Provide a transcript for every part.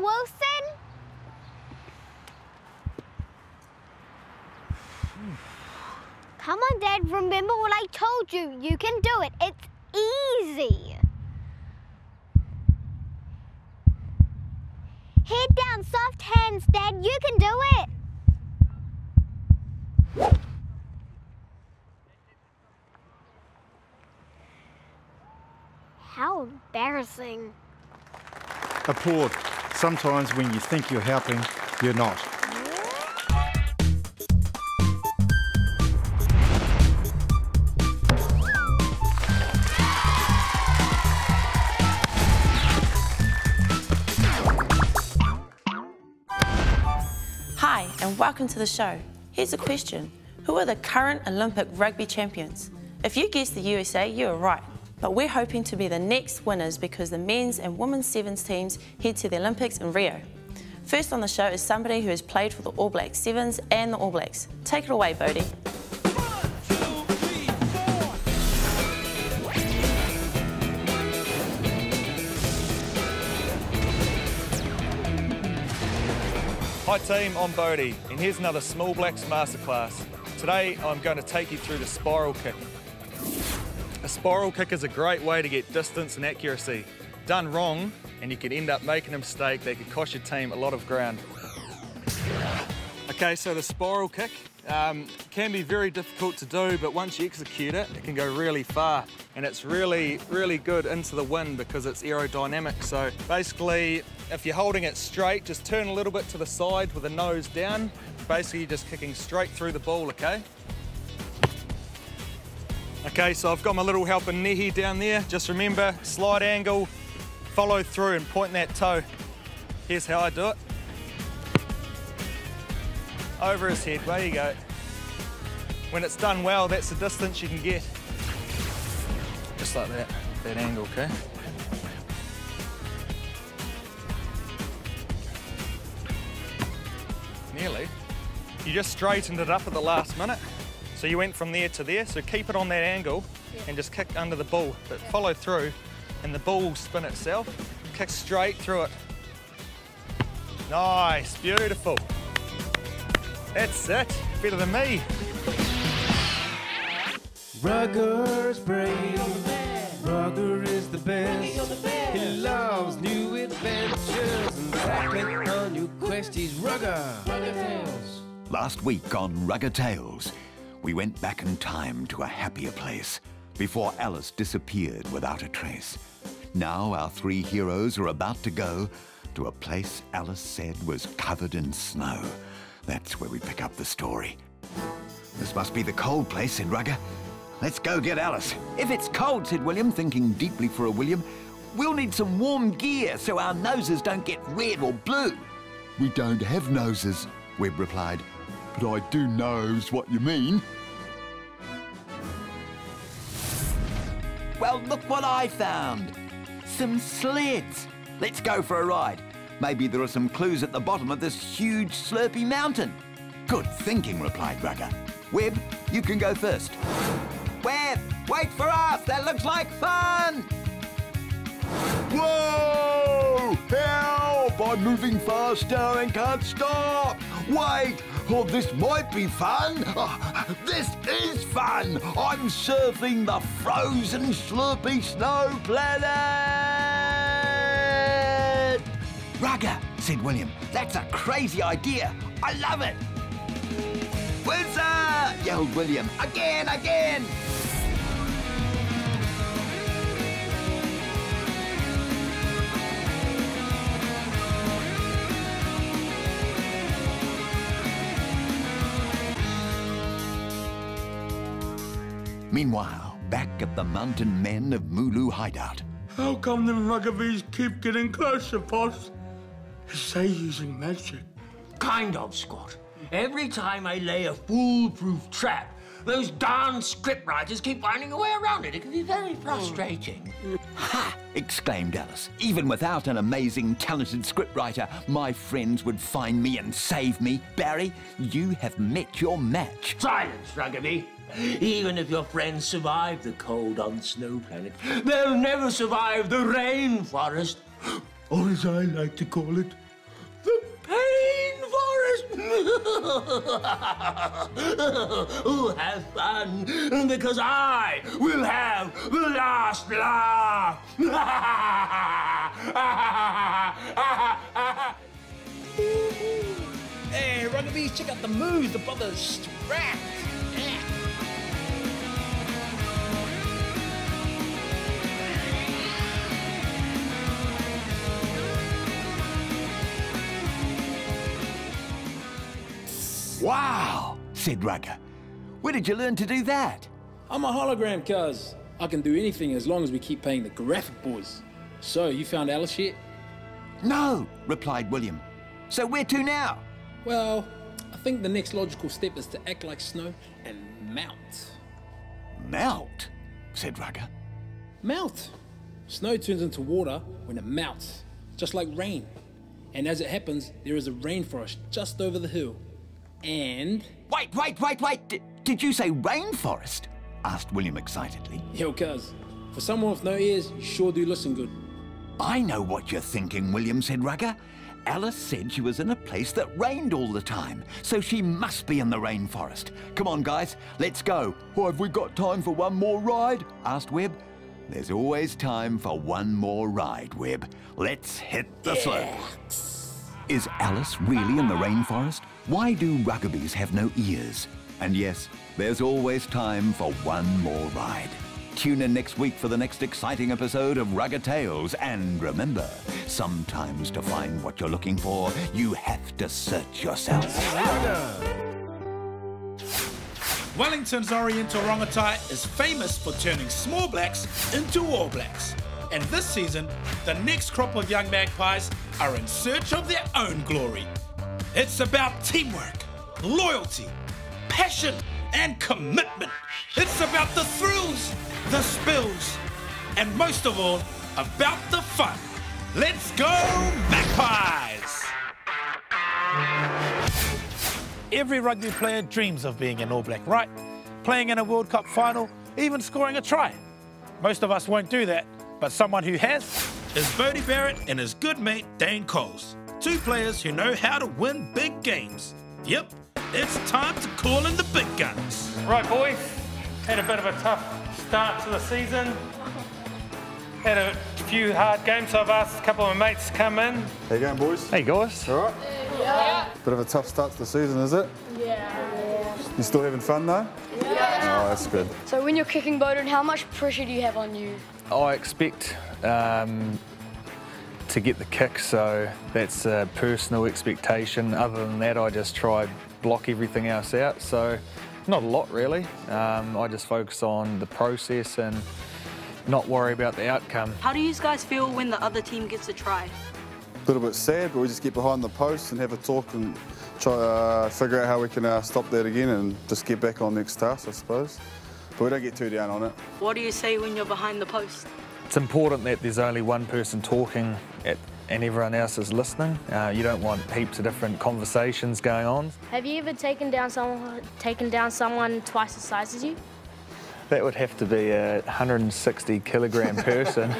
Wilson? Come on, Dad. Remember what I told you. You can do it. It's easy. Head down, soft hands, Dad. You can do it. How embarrassing. Applaud. Sometimes when you think you're helping, you're not. Hi, and welcome to the show. Here's a question. Who are the current Olympic rugby champions? If you guessed the USA, you are right. But we're hoping to be the next winners because the men's and women's sevens teams head to the Olympics in Rio. First on the show is somebody who has played for the All Blacks Sevens and the All Blacks. Take it away, Bodie. Hi team, I'm Bodie, and here's another Small Blacks masterclass. Today I'm going to take you through the spiral kick. A spiral kick is a great way to get distance and accuracy. Done wrong, and you could end up making a mistake that could cost your team a lot of ground. Okay, so the spiral kick can be very difficult to do, but once you execute it, it can go really far. And it's really, really good into the wind because it's aerodynamic. So basically, if you're holding it straight, just turn a little bit to the side with the nose down. Basically, you're just kicking straight through the ball, okay? Okay, so I've got my little helper Nehi down there. Just remember, slide angle, follow through and point that toe. Here's how I do it. Over his head, there you go. When it's done well, that's the distance you can get. Just like that angle, okay? Nearly. You just straightened it up at the last minute. So you went from there to there, so keep it on that angle and just kick under the ball, but follow through and the ball will spin itself. Kick straight through it. Nice, beautiful. That's it, better than me. Rugger's brave, Rugger is the best. He loves new adventures and tackling on new quest. He's Raga Tails. Last week on Raga Tails, we went back in time to a happier place before Alice disappeared without a trace. Now our three heroes are about to go to a place Alice said was covered in snow. That's where we pick up the story. This must be the cold place, said Raga. Let's go get Alice. If it's cold, said William, thinking deeply for a William, we'll need some warm gear so our noses don't get red or blue. We don't have noses, Webb replied, but I do knows what you mean. Well, look what I found. Some sleds. Let's go for a ride. Maybe there are some clues at the bottom of this huge slurpy mountain. Good thinking, replied Raga. Webb, you can go first. Webb, wait for us. That looks like fun. Whoa! Help! I'm moving faster and can't stop. Wait! Oh, this might be fun. Oh, this is fun. I'm surfing the frozen slurpy snow planet. Raga, said William, that's a crazy idea. I love it. Whizzer! Yelled William. Again, again! Meanwhile, back at the Mountain Men of Mulu hideout. How come them ruggabees keep getting closer, boss? Is they using magic? Kind of, Scott. Every time I lay a foolproof trap, those darn scriptwriters keep finding a way around it. It can be very frustrating. Ha! Exclaimed Alice. Even without an amazing, talented scriptwriter, my friends would find me and save me. Barry, you have met your match. Silence, Ruggabee. Even if your friends survive the cold on Snow Planet, they'll never survive the rainforest. Or as I like to call it, Ooh, have fun, because I will have the last laugh. Hey, Rugby, check out the moves, the brothers strapped. Yeah. Wow, said Raga. Where did you learn to do that? I'm a hologram, cuz. I can do anything as long as we keep paying the graphic boys. So, you found Alice yet? No, replied William. So where to now? Well, I think the next logical step is to act like Snow and mount. Melt, said Raga. Melt. Snow turns into water when it melts, just like rain. And as it happens, there is a rainforest just over the hill. And... Wait. Did you say rainforest? Asked William excitedly. Yo, cuz, for someone with no ears, you sure do listen good. I know what you're thinking, William, said Raga. Alice said she was in a place that rained all the time, so she must be in the rainforest. Come on, guys, let's go. Oh, have we got time for one more ride? Asked Webb. There's always time for one more ride, Webb. Let's hit the slopes. Is Alice really in the rainforest? Why do rugby's have no ears? And yes, there's always time for one more ride. Tune in next week for the next exciting episode of Raga Tails. And remember, sometimes to find what you're looking for, you have to search yourself. Wellington's Oriental Rongotai is famous for turning small blacks into all blacks. And this season, the next crop of young magpies are in search of their own glory. It's about teamwork, loyalty, passion, and commitment. It's about the thrills, the spills, and most of all, about the fun. Let's go, Magpies! Every rugby player dreams of being an All Black, right? Playing in a World Cup final, even scoring a try. Most of us won't do that, but someone who has is Bodie Barrett and his good mate Dane Coles. Two players who know how to win big games. Yep, it's time to call in the big guns. Right, boys, had a bit of a tough start to the season. Had a few hard games, so I've asked a couple of my mates to come in. How you going, boys? Hey, guys. All right? Yeah. Bit of a tough start to the season, is it? Yeah. You still having fun, though? Yeah. Oh, that's good. So when you're kicking, Bowden, how much pressure do you have on you? I expect to get the kick, so that's a personal expectation. Other than that, I just try block everything else out, so not a lot really. I just focus on the process and not worry about the outcome. How do you guys feel when the other team gets a try? A little bit sad, but we just get behind the post and have a talk and try figure out how we can stop that again and just get back on next task, I suppose. But we don't get too down on it. What do you say when you're behind the post? It's important that there's only one person talking and everyone else is listening. You don't want heaps of different conversations going on. Have you ever taken down someone twice the size as you? That would have to be a 160 kilogram person.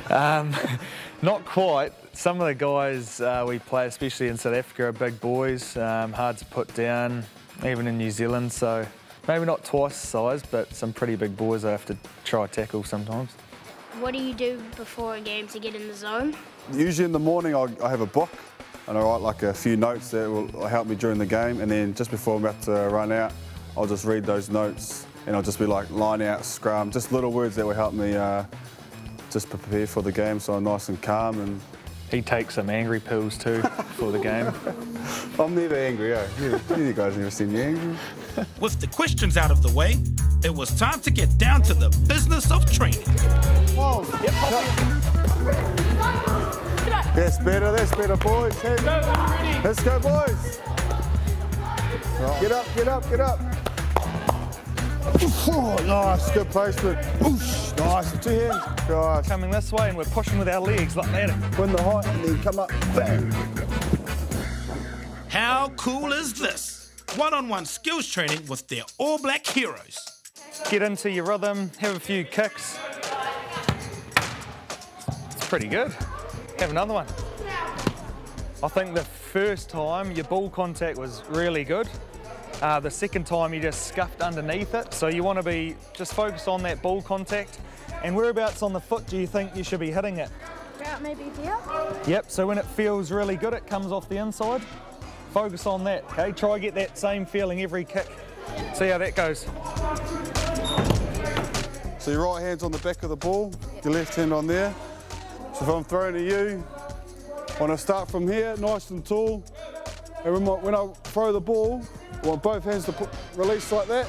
Not quite. Some of the guys we play, especially in South Africa, are big boys, hard to put down, even in New Zealand. So maybe not twice the size, but some pretty big boys I have to try tackle sometimes. What do you do before a game to get in the zone? Usually in the morning I have a book and I write like a few notes that will help me during the game, and then just before I'm about to run out, I'll just read those notes and I'll just be like line out, scrum, just little words that will help me just prepare for the game so I'm nice and calm. And he takes some angry pills too for the game. I'm never angry, eh? You guys never seen me angry. With the questions out of the way, it was time to get down to the business of training. Whoa. That's better, boys. Hey. Let's go, boys. Get up, get up, get up. Oh, nice, good placement. Oosh, nice, 2 hands. Gosh. Coming this way and we're pushing with our legs like that. Win the height and then come up. Bang. How cool is this? One-on-one skills training with their All Black heroes. Get into your rhythm, have a few kicks. It's pretty good. Have another one. I think the first time your ball contact was really good. The second time you just scuffed underneath it. So you want to be just focused on that ball contact. And whereabouts on the foot do you think you should be hitting it? About maybe here. Yep, so when it feels really good, it comes off the inside. Focus on that, okay? Try get that same feeling every kick. See how that goes. So your right hand's on the back of the ball, your left hand on there. So if I'm throwing to you, I want to start from here, nice and tall. And when I throw the ball, I want both hands to release like that.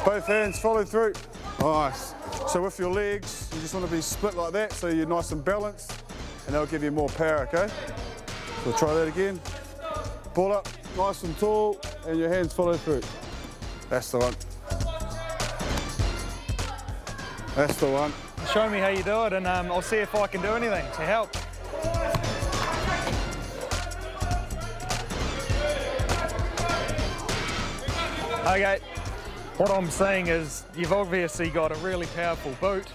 Both hands follow through. Nice. So with your legs, you just want to be split like that so you're nice and balanced, and that'll give you more power, okay? So try that again. Ball up, nice and tall, and your hands follow through. That's the one. That's the one. Show me how you do it, and I'll see if I can do anything to help. Okay, what I'm saying is you've obviously got a really powerful boot.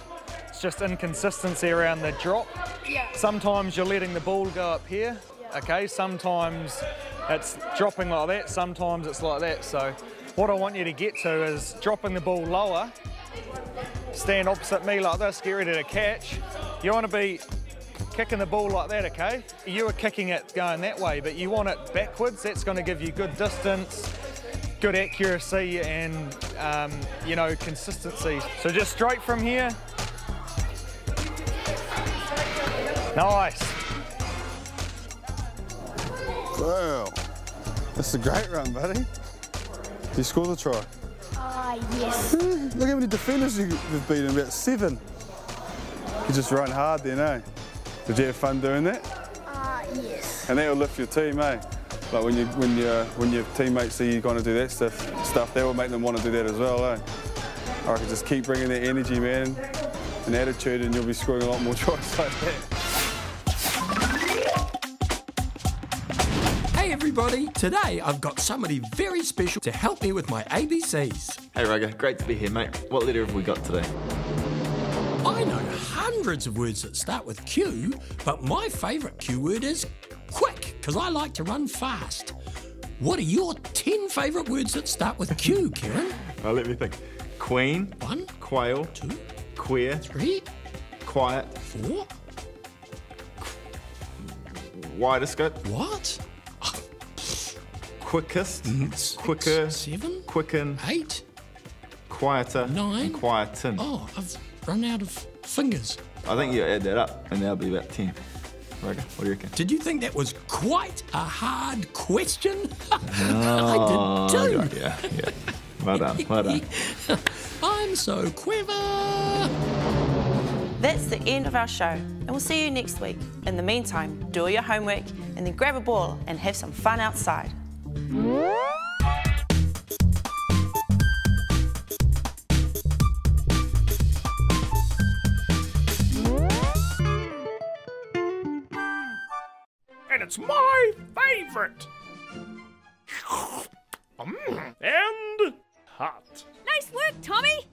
It's just inconsistency around the drop. Yeah. Sometimes you're letting the ball go up here, okay? Sometimes it's dropping like that, sometimes it's like that. So what I want you to get to is dropping the ball lower, stand opposite me like this, get ready to catch. You want to be kicking the ball like that, okay? You are kicking it going that way, but you want it backwards. That's going to give you good distance, good accuracy, and you know, consistency. So just straight from here. Nice. Wow, that's a great run, buddy. You scored the try. Yes. Look how many defenders you've beaten, about 7. You just run hard then, eh? Did you have fun doing that? Yes. And that'll lift your team, eh? Like when your teammates see you kind of do that stuff, that will make them want to do that as well, eh? I reckon just keep bringing that energy, man, and attitude, and you'll be scoring a lot more tries like that. Hey everybody, today I've got somebody very special to help me with my ABCs. Hey Raga, great to be here, mate. What letter have we got today? I know hundreds of words that start with Q, but my favourite Q word is quick, because I like to run fast. What are your 10 favourite words that start with Q, Kieran? Well, let me think. Queen. 1. Quail. 2. Queer. 3. Quiet. 4. Wider scope. What? Quickest. 6, quicker. 7. Quicken. 8. Quieter. 9. And quieten. Oh, I've run out of fingers. I think you add that up and that'll be about 10. Raga, what do you reckon? Did you think that was quite a hard question? Oh, I did too. Yeah. Well done, well done. I'm so clever. That's the end of our show, and we'll see you next week. In the meantime, do all your homework and then grab a ball and have some fun outside. And it's my favourite. And hot. Nice work, Tommy.